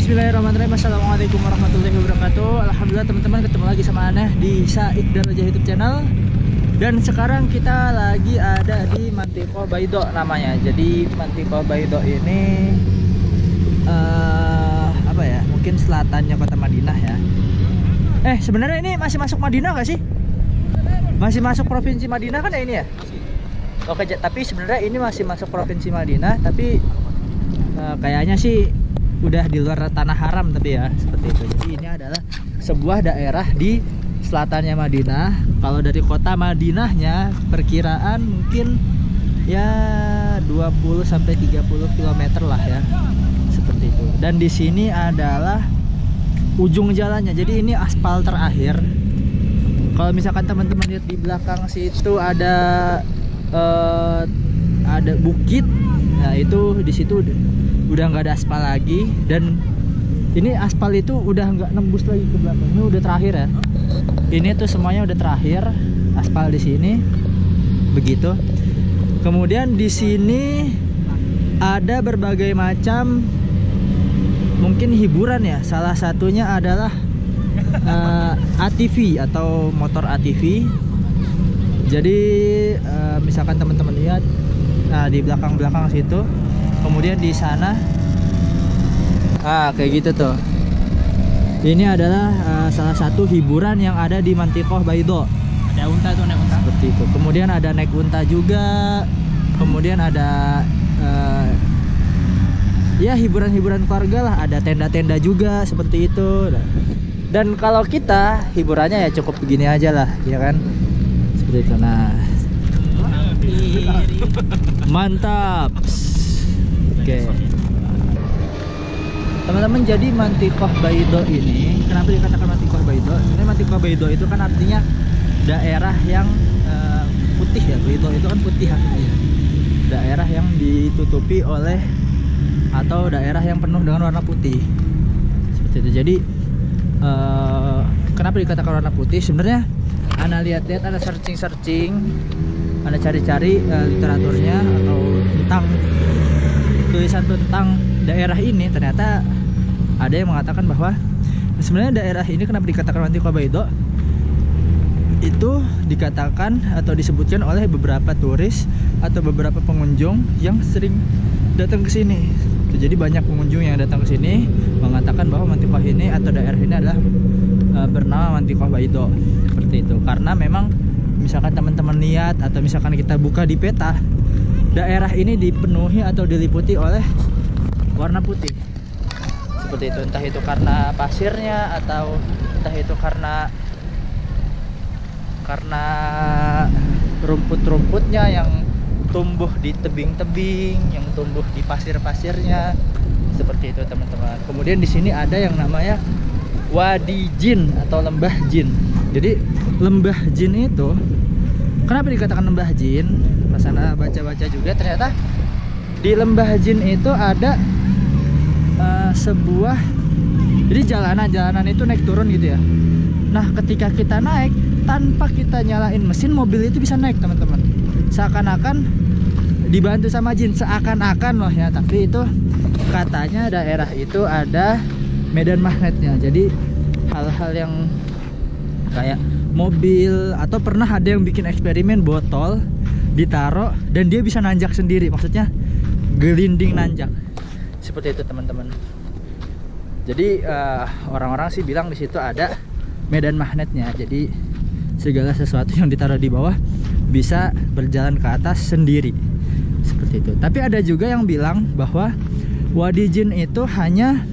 Bismillahirrahmanirrahim. Assalamualaikum warahmatullahi wabarakatuh. Alhamdulillah teman-teman, ketemu lagi sama Aneh di Said dan Raja YouTube channel. Dan sekarang kita lagi ada di Mantikoh Baido namanya. Jadi Mantikoh Baido ini apa ya? Mungkin selatannya kota Madinah ya. Sebenarnya ini masih masuk Madinah gak sih? Masih masuk provinsi Madinah kan ya ini ya? Oke, tapi sebenarnya ini masih masuk provinsi Madinah, tapi kayaknya sih udah di luar tanah haram tapi ya, seperti itu. Jadi ini adalah sebuah daerah di selatannya Madinah. Kalau dari kota Madinahnya perkiraan mungkin ya 20 sampai 30 km lah ya. Seperti itu. Dan di sini adalah ujung jalannya. Jadi ini aspal terakhir. Kalau misalkan teman-teman lihat di belakang situ ada bukit. Nah, itu di situ udah nggak ada aspal lagi, dan ini aspal itu udah nggak nembus lagi ke belakang. Ini udah terakhir ya. Ini tuh semuanya udah terakhir aspal di sini. Begitu. Kemudian di sini ada berbagai macam mungkin hiburan ya. Salah satunya adalah ATV atau motor ATV. Jadi misalkan teman-teman lihat, nah di belakang situ. Kemudian di sana, kayak gitu tuh. Ini adalah salah satu hiburan yang ada di Mantikoh Baido. Ada unta tuh, naik unta. Seperti itu. Kemudian ada naik unta juga. Kemudian ada ya hiburan-hiburan keluarga lah. Ada tenda-tenda juga seperti itu. Dan kalau kita hiburannya ya cukup begini aja lah, ya kan? Seperti itu. Nah, mantap. Oke. Teman-teman, jadi Mantikoh Baido ini kenapa dikatakan Mantikoh Baido? Sebenarnya Mantikoh Baido itu kan artinya daerah yang putih ya. Baido itu kan putih artinya. Daerah yang ditutupi oleh atau daerah yang penuh dengan warna putih. Seperti itu. Jadi kenapa dikatakan warna putih? Sebenarnya Ana lihat-lihat, Ana searching, Ana cari-cari literaturnya atau tentang tulisan tentang daerah ini. Ternyata ada yang mengatakan bahwa sebenarnya daerah ini kenapa dikatakan Mantikoh Baido, itu dikatakan atau disebutkan oleh beberapa turis atau beberapa pengunjung yang sering datang ke sini. Jadi banyak pengunjung yang datang ke sini mengatakan bahwa Mantikoh ini atau daerah ini adalah bernama Mantikoh Baido. Seperti itu. Karena memang misalkan teman-teman lihat atau misalkan kita buka di peta, daerah ini dipenuhi atau diliputi oleh warna putih. Seperti itu. Entah itu karena pasirnya atau entah itu karena rumput-rumputnya yang tumbuh di tebing-tebing, yang tumbuh di pasir-pasirnya. Seperti itu, teman-teman. Kemudian di sini ada yang namanya Wadi Jin atau Lembah Jin. Jadi Lembah Jin itu kenapa dikatakan Lembah Jin? Pas Ana baca-baca juga, ternyata di Lembah Jin itu ada sebuah, jadi jalanan itu naik turun gitu ya. Nah, ketika kita naik tanpa kita nyalain mesin, mobil itu bisa naik, teman-teman. Seakan-akan dibantu sama jin, seakan-akan loh ya. Tapi itu katanya daerah itu ada medan magnetnya. Jadi hal-hal yang kayak mobil, atau pernah ada yang bikin eksperimen botol ditaruh dan dia bisa nanjak sendiri, maksudnya gelinding nanjak. Seperti itu, teman-teman. Jadi orang-orang sih bilang di situ ada medan magnetnya. Jadi segala sesuatu yang ditaruh di bawah bisa berjalan ke atas sendiri. Seperti itu. Tapi ada juga yang bilang bahwa Wadi Jin itu hanya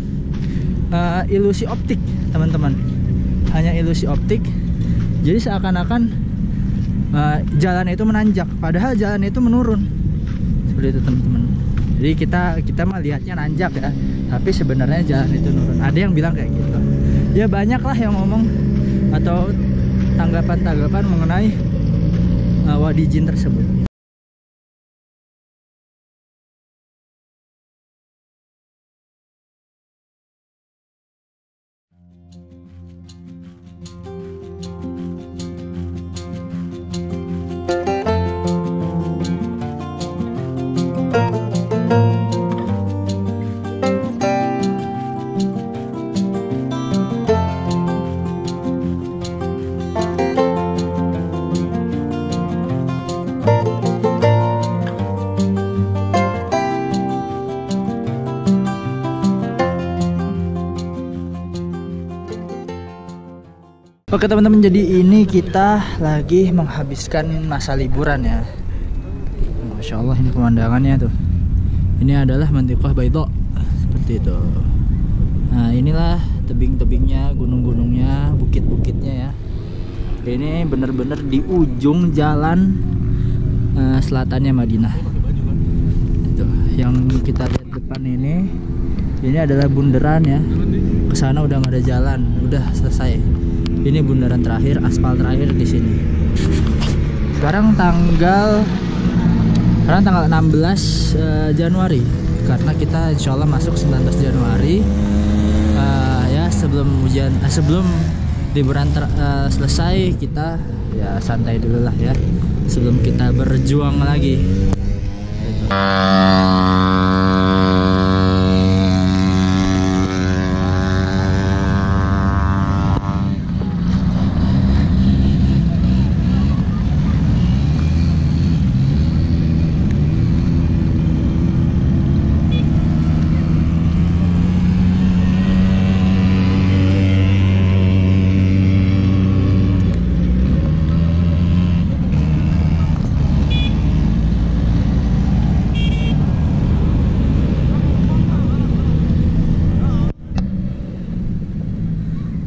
ilusi optik, teman-teman. Hanya ilusi optik. Jadi seakan-akan jalan itu menanjak, padahal jalan itu menurun. Seperti itu, teman-teman. Jadi kita mah lihatnya nanjak ya, tapi sebenarnya jalan itu nurun. Ada yang bilang kayak gitu. Ya banyak lah yang ngomong atau tanggapan-tanggapan mengenai Wadi Jin tersebut. Oke teman-teman, jadi ini kita lagi menghabiskan masa liburan ya. Masya Allah, ini pemandangannya tuh. Ini adalah Mantiqah Baydha seperti itu. Nah inilah tebing-tebingnya, gunung-gunungnya, bukit-bukitnya ya. Ini bener-bener di ujung jalan selatannya Madinah. Itu yang kita lihat depan ini adalah bundaran ya. Kesana udah nggak ada jalan, udah selesai. Ini bundaran terakhir, aspal terakhir di sini. Sekarang tanggal 16 Januari, karena kita insya Allah masuk 19 Januari. Ya sebelum liburan selesai, kita ya santai dulu lah ya, sebelum kita berjuang lagi.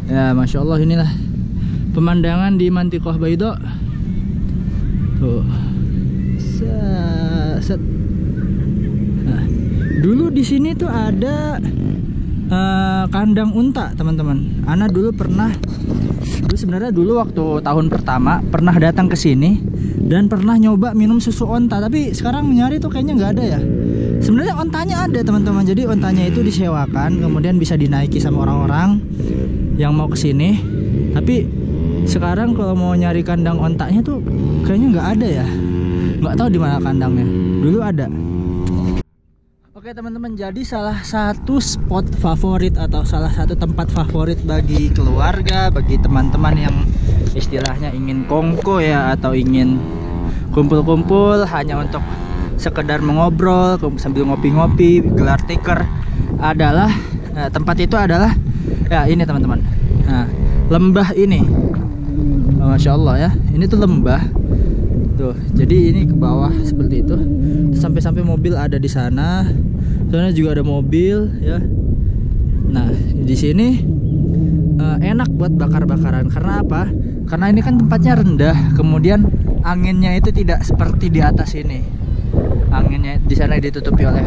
Ya Masya Allah, inilah pemandangan di Mantiqah Baydha. Tuh. Set. Nah, dulu di sini tuh ada kandang unta teman-teman. Ana dulu sebenarnya waktu tahun pertama pernah datang ke sini dan pernah nyoba minum susu onta, tapi sekarang nyari tuh kayaknya nggak ada ya. Sebenarnya ontanya ada teman-teman, jadi ontanya itu disewakan, kemudian bisa dinaiki sama orang-orang yang mau kesini. Tapi sekarang kalau mau nyari kandang ontanya tuh kayaknya nggak ada ya, nggak tahu di mana kandangnya. Dulu ada. Oke teman-teman, jadi salah satu spot favorit atau salah satu tempat favorit bagi keluarga, bagi teman-teman yang istilahnya ingin kongko ya, atau ingin kumpul-kumpul hanya untuk sekedar mengobrol sambil ngopi-ngopi, gelar tikar, adalah tempat itu adalah ya ini teman-teman. Nah, lembah ini, Masya Allah ya, ini tuh lembah tuh. Jadi ini ke bawah seperti itu, sampai-sampai mobil ada di sana. Sana juga ada mobil ya. Nah di sini enak buat bakar-bakaran. Karena apa? Karena ini kan tempatnya rendah, kemudian anginnya itu tidak seperti di atas ini. Anginnya di sana ditutupi oleh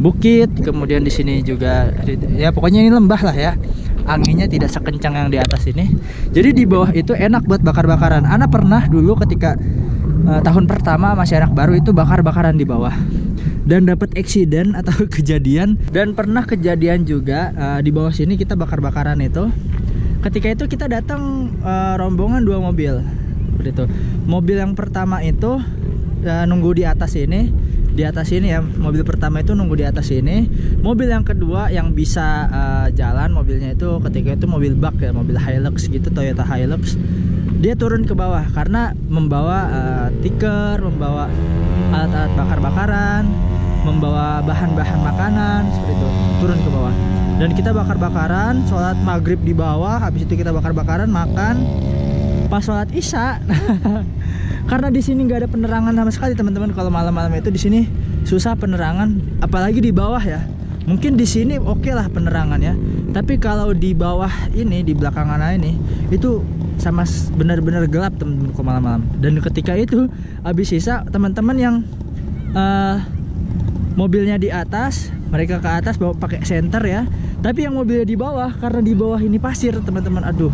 bukit, kemudian di sini juga ya pokoknya ini lembah lah ya. Anginnya tidak sekencang yang di atas ini. Jadi di bawah itu enak buat bakar-bakaran. Ana pernah dulu ketika tahun pertama masih anak baru itu bakar-bakaran di bawah dan dapat eksiden atau kejadian. Dan pernah kejadian juga di bawah sini kita bakar-bakaran itu. Ketika itu kita datang rombongan 2 mobil seperti itu. Mobil yang pertama itu nunggu di atas ini, ya. Mobil pertama itu nunggu di atas ini. Mobil yang kedua yang bisa jalan mobilnya itu ketika itu mobil bak ya, mobil Hilux gitu, Toyota Hilux. Dia turun ke bawah karena membawa tikar, membawa alat-alat bakar-bakaran, membawa bahan-bahan makanan seperti itu, turun ke bawah. Dan kita bakar-bakaran, sholat maghrib di bawah, habis itu kita bakar-bakaran, makan, pas sholat isya. Karena di sini nggak ada penerangan sama sekali teman-teman. Kalau malam-malam itu di sini susah penerangan, apalagi di bawah ya. Mungkin di sini oke lah penerangan ya, tapi kalau di bawah ini, di belakang Ana ini, itu sama benar-benar gelap teman-teman kalau malam-malam. Dan ketika itu habis sisa teman-teman yang mobilnya di atas, mereka ke atas bawa pakai senter ya. Tapi yang mobilnya di bawah, karena di bawah ini pasir teman-teman, aduh,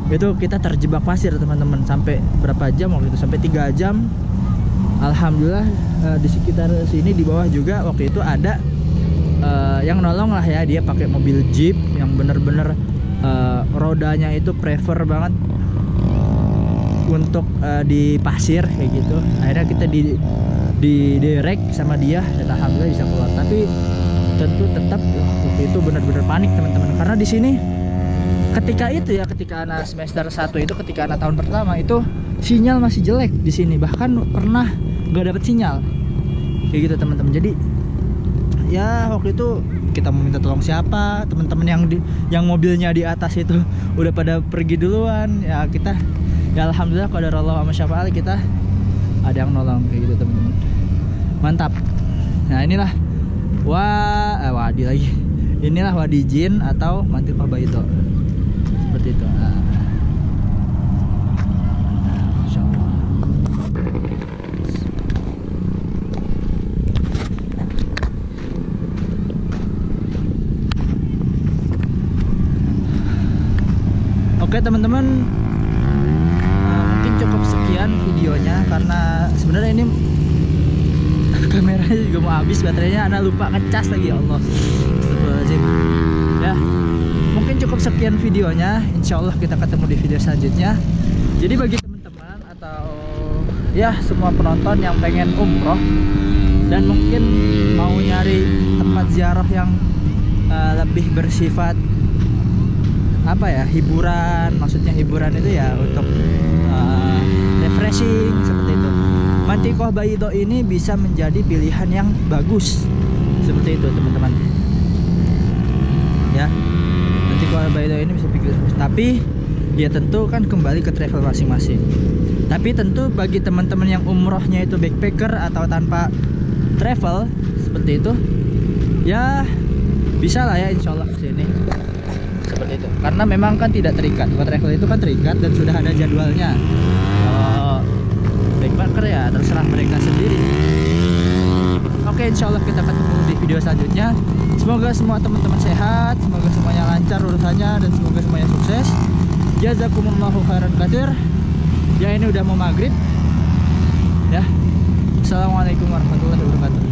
itu kita terjebak pasir teman-teman. Sampai berapa jam waktu itu? Sampai 3 jam. Alhamdulillah di sekitar sini di bawah juga waktu itu ada yang nolong lah ya. Dia pakai mobil jeep yang bener-bener rodanya itu prefer banget untuk di pasir kayak gitu. Akhirnya kita di direct sama dia dan alhamdulillah bisa keluar. Tapi tentu tetap waktu itu benar-benar panik teman-teman, karena di sini ketika itu ya, ketika anak semester 1 itu, ketika anak tahun pertama itu sinyal masih jelek di sini, bahkan pernah nggak dapet sinyal kayak gitu teman-teman. Jadi ya waktu itu kita mau minta tolong siapa, teman-teman yang mobilnya di atas itu udah pada pergi duluan, ya kita ya alhamdulillah qadarullah sama syafa'al kita ada yang nolong kayak gitu teman-teman. Mantap. Nah inilah wadi lagi. Inilah Wadi Jin atau Mantiqah Baito. Seperti itu. Nah. Insyaallah. Oke teman-teman, mungkin cukup sekian videonya karena sebenarnya ini kameranya juga mau habis baterainya, Ana lupa ngecas lagi, ya Allah. Astagfirullahaladzim. Ya, mungkin cukup sekian videonya. Insya Allah kita ketemu di video selanjutnya. Jadi bagi teman-teman atau ya semua penonton yang pengen umroh dan mungkin mau nyari tempat ziarah yang lebih bersifat apa ya, hiburan, maksudnya hiburan itu ya untuk refreshing seperti itu, Mantiqah Baito ini bisa menjadi pilihan yang bagus seperti itu teman-teman ya. Mantiqah Baito ini bisa pikir, tapi ya tentu kan kembali ke travel masing-masing. Tapi tentu bagi teman-teman yang umrohnya itu backpacker atau tanpa travel seperti itu ya bisa lah ya insya Allah kesini seperti itu, karena memang kan tidak terikat. Kalau travel itu kan terikat dan sudah ada jadwalnya. Kalau backpacker ya terserah mereka sendiri. Oke, insya Allah kita ketemu di video selanjutnya. Semoga semua teman-teman sehat, semoga semuanya lancar urusannya, dan semoga semuanya sukses. Jazakumullahu khairan katsir. Ya ini udah mau maghrib ya. Assalamualaikum warahmatullahi wabarakatuh.